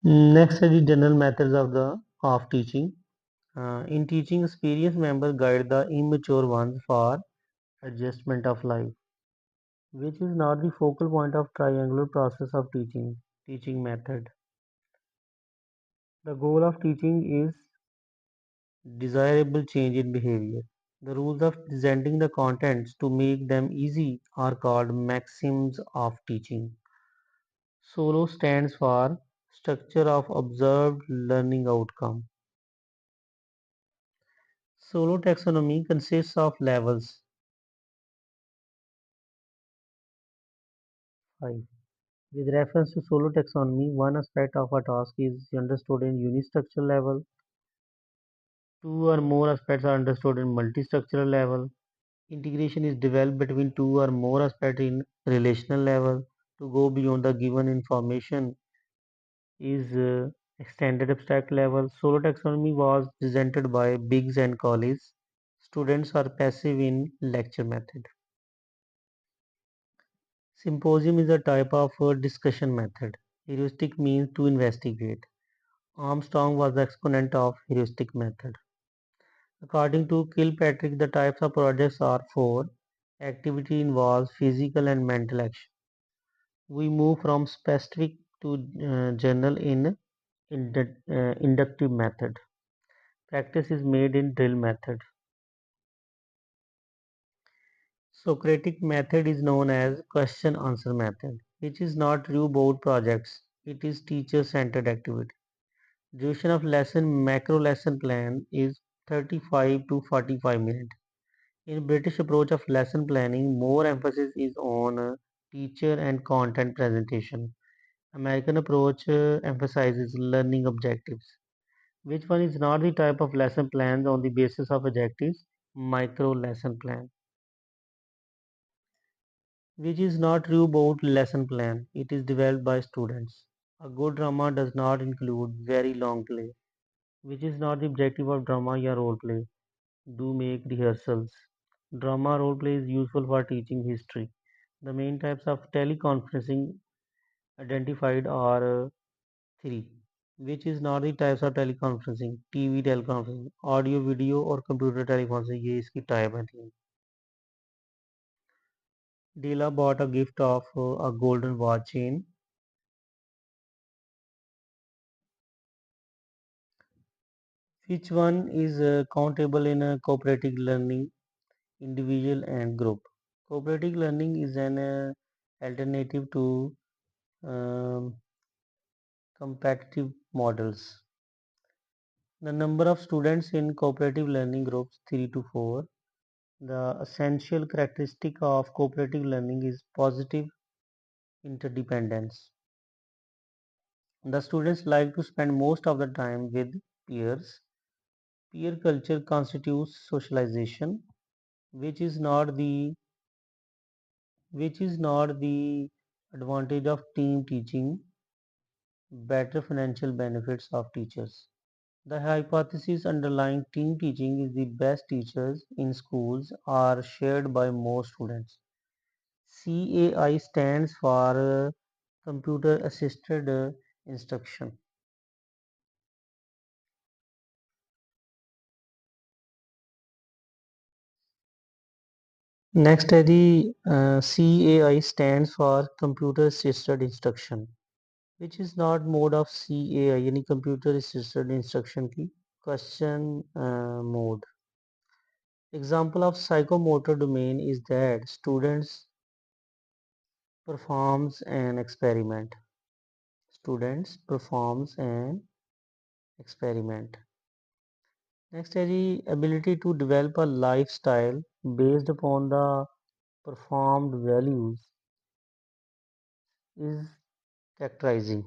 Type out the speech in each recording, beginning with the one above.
Next are the general methods of teaching. In teaching, experienced members guide the immature ones for adjustment of life, which is not the focal point of triangular process of teaching method. The goal of teaching is desirable change in behavior. The rules of presenting the contents to make them easy are called maxims of teaching. Solo stands for structure of observed learning outcome. Solo taxonomy consists of levels 5. With reference to solo taxonomy, one aspect of a task is understood in unistructural level, two or more aspects are understood in multistructural level. Integration is developed between two or more aspects in relational level. To go beyond the given information is extended abstract level. Solo taxonomy was presented by Biggs and Collis. Students are passive in lecture method. Symposium is a type of discussion method. Heuristic means to investigate. Armstrong was the exponent of heuristic method. According to Kilpatrick, the types of projects are four. Activity involves physical and mental action. We move from specific to general in inductive method. Practice is made in drill method. Socratic method is known as question answer method, which is not true about projects. It is teacher centered activity. Duration of lesson macro lesson plan is 35 to 45 minutes. In British approach of lesson planning, more emphasis is on teacher and content presentation. American approach emphasizes learning objectives. Which one is not the type of lesson plans on the basis of objectives? Micro lesson plan. Which is not true about lesson plan. It is developed by students. A good drama does not include very long play. Which is not the objective of drama or role play. Do make rehearsals. Drama role play is useful for teaching history. The main types of teleconferencing identified are three, which is not the types of teleconferencing, TV teleconferencing, audio video और computer teleconferencing ये इसकी type है तीन. Dila bought a gift of a golden watch chain. Which one is countable in cooperative learning, individual and group? Cooperative learning is an alternative to um, competitive models. The number of students in cooperative learning groups 3 to 4. The essential characteristic of cooperative learning is positive interdependence. The students like to spend most of the time with peers. Peer culture constitutes socialization, which is not the which is not the advantage of team teaching, better financial benefits of teachers. The hypothesis underlying team teaching is the best teachers in schools are shared by most students. CAI stands for computer assisted instruction. Next है जी CAI stands for computer assisted instruction, which is not mode of CAI यानी computer assisted instruction की question mode. Example of psychomotor domain is that students performs an experiment. Students performs an experiment. Next है जी ability to develop a lifestyle based upon the performed values is characterizing.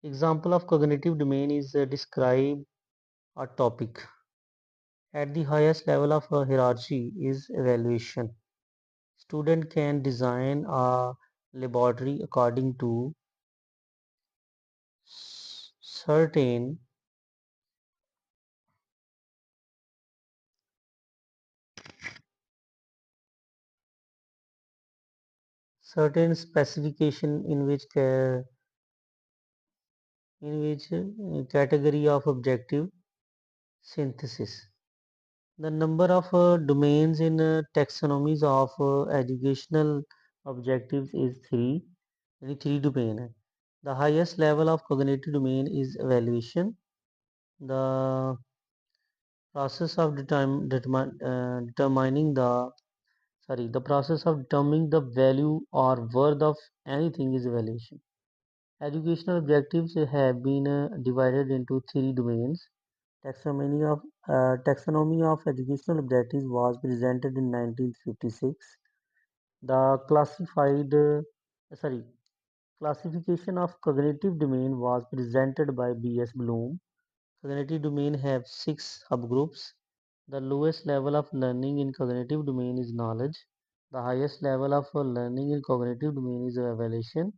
Example of cognitive domain is describe a topic. At the highest level of a hierarchy is evaluation. Student can design a laboratory according to certain certain specification in which in which category of objective synthesis. The number of domains in taxonomies of educational objectives is three. यानी three domain है. The highest level of cognitive domain is evaluation. The process of determining the process of determining the value or worth of anything is evaluation. Educational objectives have been divided into three domains. Taxonomy of educational objectives was presented in 1956. The sorry, classification of cognitive domain was presented by B.S. Bloom. Cognitive domain have six subgroups. The lowest level of learning in cognitive domain is knowledge. The highest level of learning in cognitive domain is evaluation.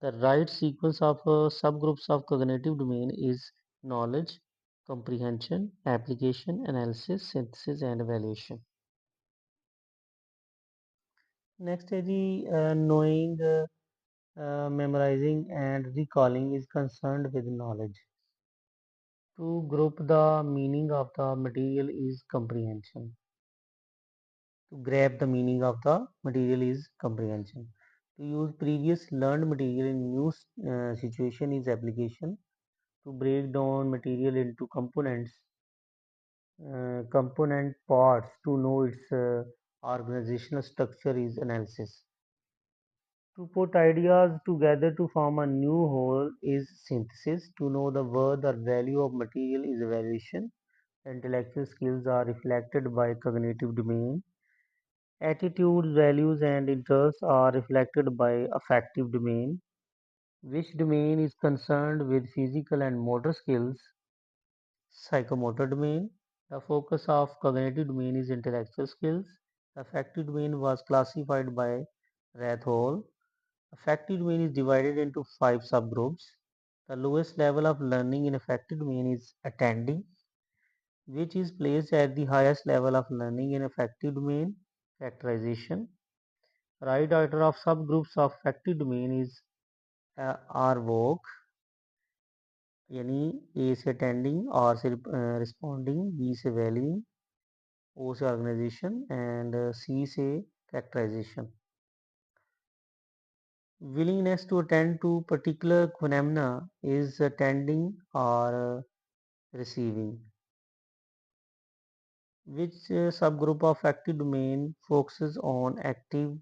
The right sequence of subgroups of cognitive domain is knowledge, comprehension, application, analysis, synthesis, and evaluation. Next is the knowing, memorizing, and recalling is concerned with knowledge. To group the meaning of the material is comprehension. To grab the meaning of the material is comprehension. To use previous learned material in new situation is application. To break down material into component parts to know its organizational structure is analysis. To put ideas together to form a new whole is synthesis. To know the worth or value of material is evaluation. Intellectual skills are reflected by cognitive domain. Attitudes, values, and interests are reflected by affective domain. Which domain is concerned with physical and motor skills? Psychomotor domain. The focus of cognitive domain is intellectual skills. The affective domain was classified by Rathole. Affective domain is divided into five subgroups. The lowest level of learning in affective domain is attending, which is placed at the highest level of learning in affective domain, characterization. Right order of subgroups of affective domain is RVOC, यानी A से attending, R से responding, B से valuing, O से organization, and C से characterization. Willingness to attend to particular phenomena is attending or receiving. Which subgroup of active domain focuses on active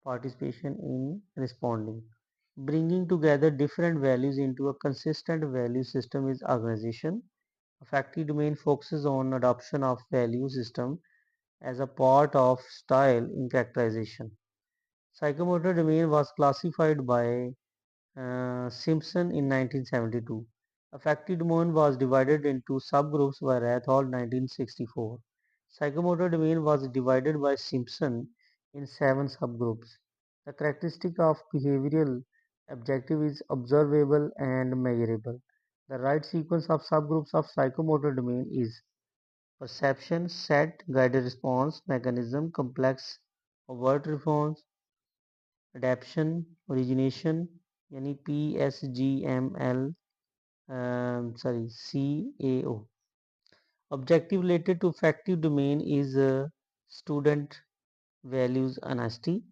participation in responding? Bringing together different values into a consistent value system is organization. Affective domain focuses on adoption of value system as a part of style in characterization. Psychomotor domain was classified by Simpson in 1972. Affective domain was divided into subgroups by Rathall 1964. Psychomotor domain was divided by Simpson in seven subgroups. The characteristic of behavioral objective is observable and measurable. The right sequence of subgroups of psychomotor domain is perception, set, guided response, mechanism, complex, overt response, adaptation, origination, यानी PSGML, CAO. Objective related to affective domain is student values honesty.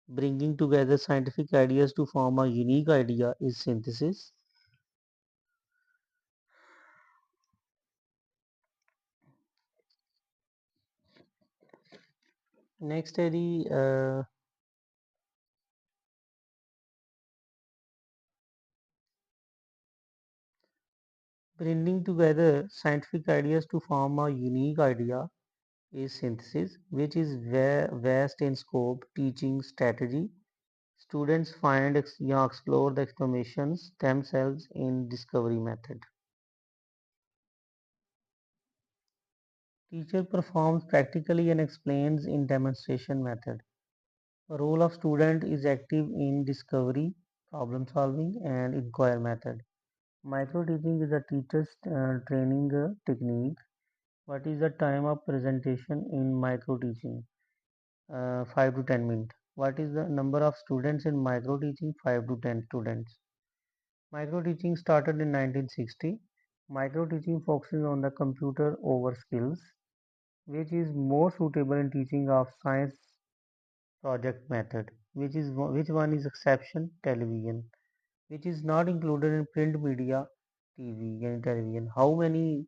Bringing together scientific ideas to form a unique idea is synthesis. Next है bringing together scientific ideas to form a unique idea is synthesis, which is vast in scope, teaching strategy. Students find explore the explanations themselves in discovery method. Teacher performs practically and explains in demonstration method. The role of student is active in discovery, problem solving, and inquiry method. Micro teaching is a teacher's training technique. What is the time of presentation in micro teaching? 5 to 10 minutes. What is the number of students in micro teaching? 5 to 10 students. Micro teaching started in 1960. Micro teaching focuses on the computer over skills, which is more suitable in teaching of science project method. Which one is exception? Television, which is not included in print media, TV and television. How many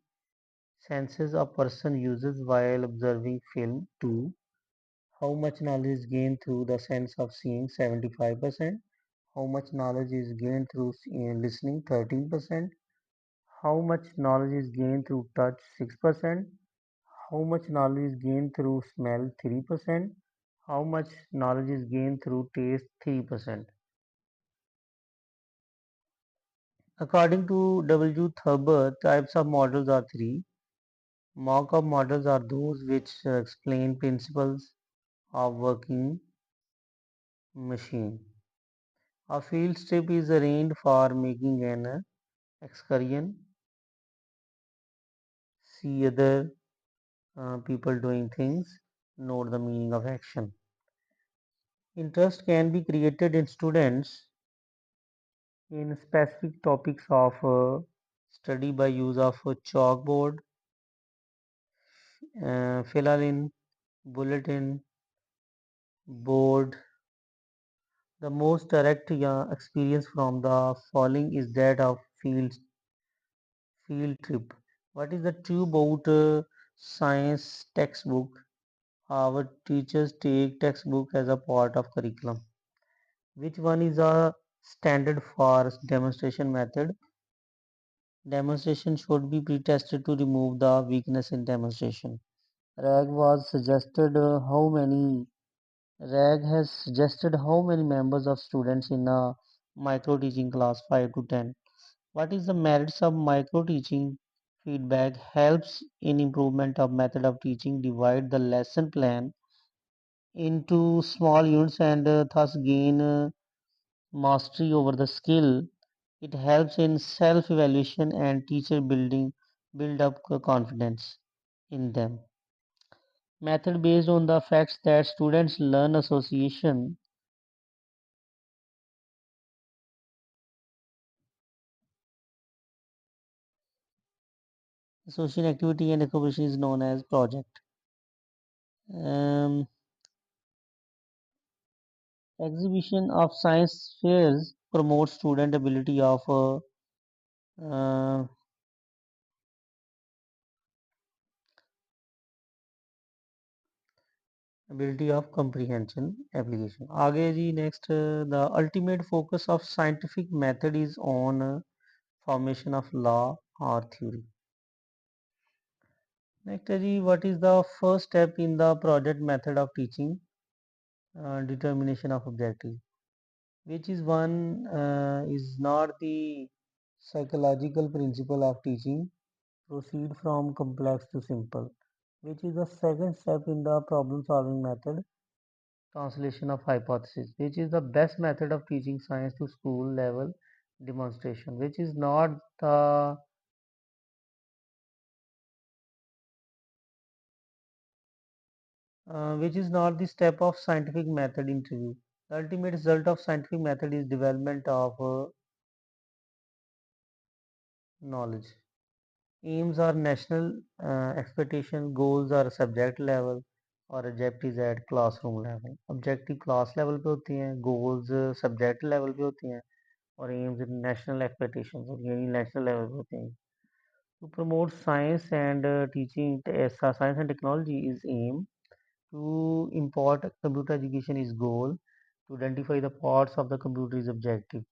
senses a person uses while observing film? Two. How much knowledge is gained through the sense of seeing? 75%. How much knowledge is gained through listening? 13%. How much knowledge is gained through touch? 6%. How much knowledge is gained through smell? 3%. How much knowledge is gained through taste? 3%. According to W. Thurber, types of models are three. Mock-up models are those which explain principles of working machine. A field trip is arranged for making an excursion, see other people doing things, note the meaning of action. Interest can be created in students in specific topics of study by use of a chalkboard, fill-in, bulletin, board. The most direct experience from the following is that of field trip. What is the true about science textbook? Our teachers take textbook as a part of curriculum. Which one is a standard for demonstration method? Demonstration should be pre-tested to remove the weakness in demonstration. RAG was suggested how many RAG has suggested how many members of students in a micro teaching class 5 to 10. What is the merits of micro teaching? Feedback helps in improvement of method of teaching, divide the lesson plan into small units and thus gain mastery over the skill. It helps in self evaluation and teacher build up confidence in them. Method based on the facts that students learn association activity and recognition is known as project. Um, Exhibition of science fairs promote student uh, ability of comprehension application. आगे जी next the ultimate focus of scientific method is on formation of law or theory. Next है जी what is the first step in the project method of teaching? Determination of objective. Which is one is not the psychological principle of teaching? Proceed from complex to simple. Which is the second step in the problem solving method? Translation of hypothesis. Which is the best method of teaching science to school level? Demonstration. Which is not the step of scientific method interview. The ultimate result of scientific method is development of knowledge. Aims are national expectation, goals are subject level और objectives at classroom level. Objective class level पे होती हैं, goals subject level पे होती हैं और aims national expectations और यानी national level पे होते हैं. To promote science and teaching, science and technology is aim. To import computer education is goal. To identify the parts of the computer is objective.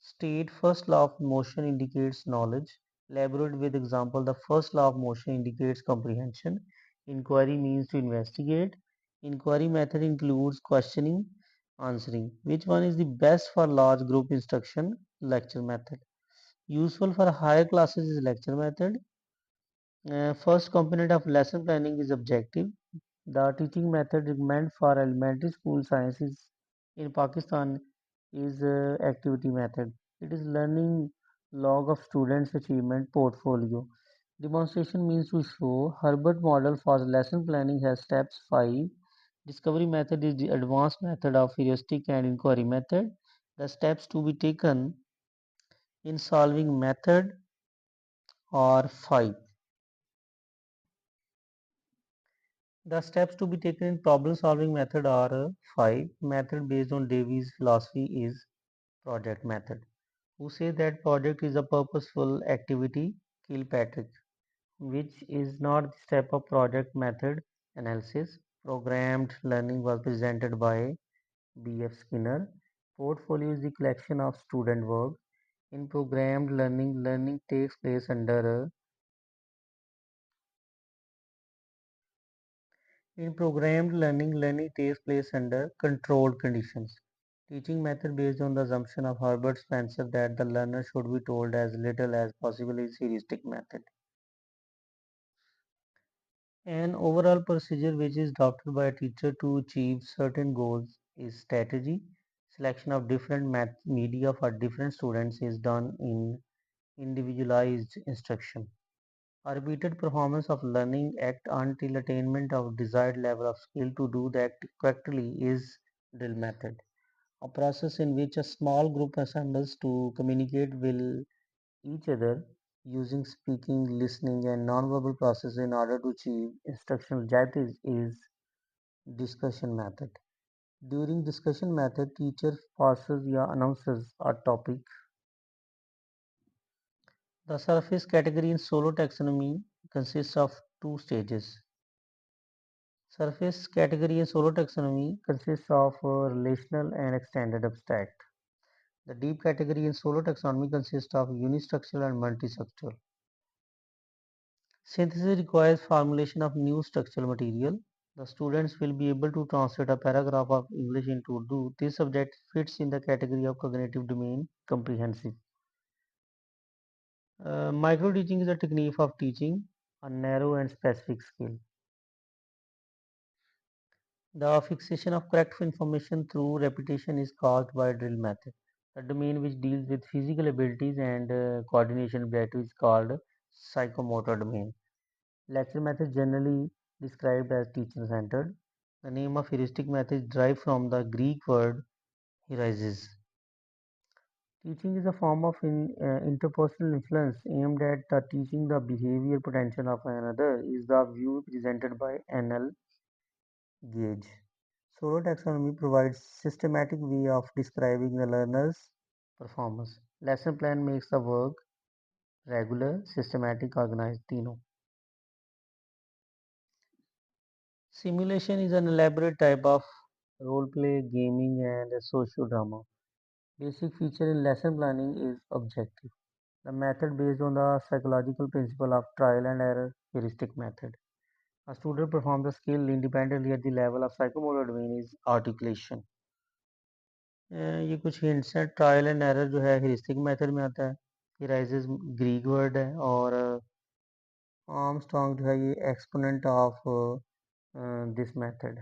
State first law of motion indicates knowledge. Elaborate with example. The first law of motion indicates comprehension. Inquiry means to investigate. Inquiry method includes questioning, answering. Which one is the best for large group instruction? Lecture method. Useful for higher classes is lecture method. First component of lesson planning is objective. The teaching method recommended for elementary school sciences in Pakistan is activity method. It is learning log of students' achievement portfolio. Demonstration means to show. Herbert model for lesson planning has steps 5. Discovery method is the advanced method of heuristic and inquiry method. The steps to be taken in solving method or 5. The steps to be taken in problem solving method are 5. Method based on Davies' philosophy is project method. Who say that project is a purposeful activity? Kilpatrick, which is not the step of project method analysis. Programmed learning was presented by B.F. Skinner. Portfolio is the collection of student work. In programmed learning, learning takes place under learning takes place under controlled conditions. Teaching method based on the assumption of Herbert Spencer that the learner should be told as little as possible is heuristic method. An overall procedure which is adopted by a teacher to achieve certain goals is strategy. Selection of different media for different students is done in individualized instruction. A repeated performance of learning act until attainment of desired level of skill to do the act correctly is drill method. A process in which a small group assembles to communicate with each other using speaking, listening, and nonverbal processes in order to achieve instructional objectives is discussion method. During discussion method, teacher passes or announces a topic. The surface category in solo taxonomy consists of two stages. Surface category in solo taxonomy consists of relational and extended abstract. The deep category in solo taxonomy consists of unistructural and multistructural. Synthesis requires formulation of new structural material. The students will be able to translate a paragraph of English into Urdu. This subject fits in the category of cognitive domain comprehensive. Micro teaching is a technique of teaching a narrow and specific skill. The fixation of correct information through repetition is caused by drill method. The domain which deals with physical abilities and coordination ability is called psychomotor domain. Lecture method generally described as teacher-centered. The name of heuristic method is derived from the Greek word heurises. Teaching is a form of interpersonal influence aimed at teaching the behavior potential of another is the view presented by N.L. Gage. Solo taxonomy provides systematic way of describing the learner's performance. Lesson plan makes the work regular, systematic, organized, तीनों. Simulation is an elaborate type of role play, gaming, and socio-drama. Basic feature in lesson planning is objective. The method based on the psychological principle of trial and error heuristic method. A student performs the skill independently at the level of psychomotor domain is articulation. ये कुछ hints हैं. Trial and error जो है heuristic method में आता है. Heuristes Greek word है और आर्मस्ट्रॉन्ग जो है ये एक्सपोनेंट ऑफ दिस मेथड.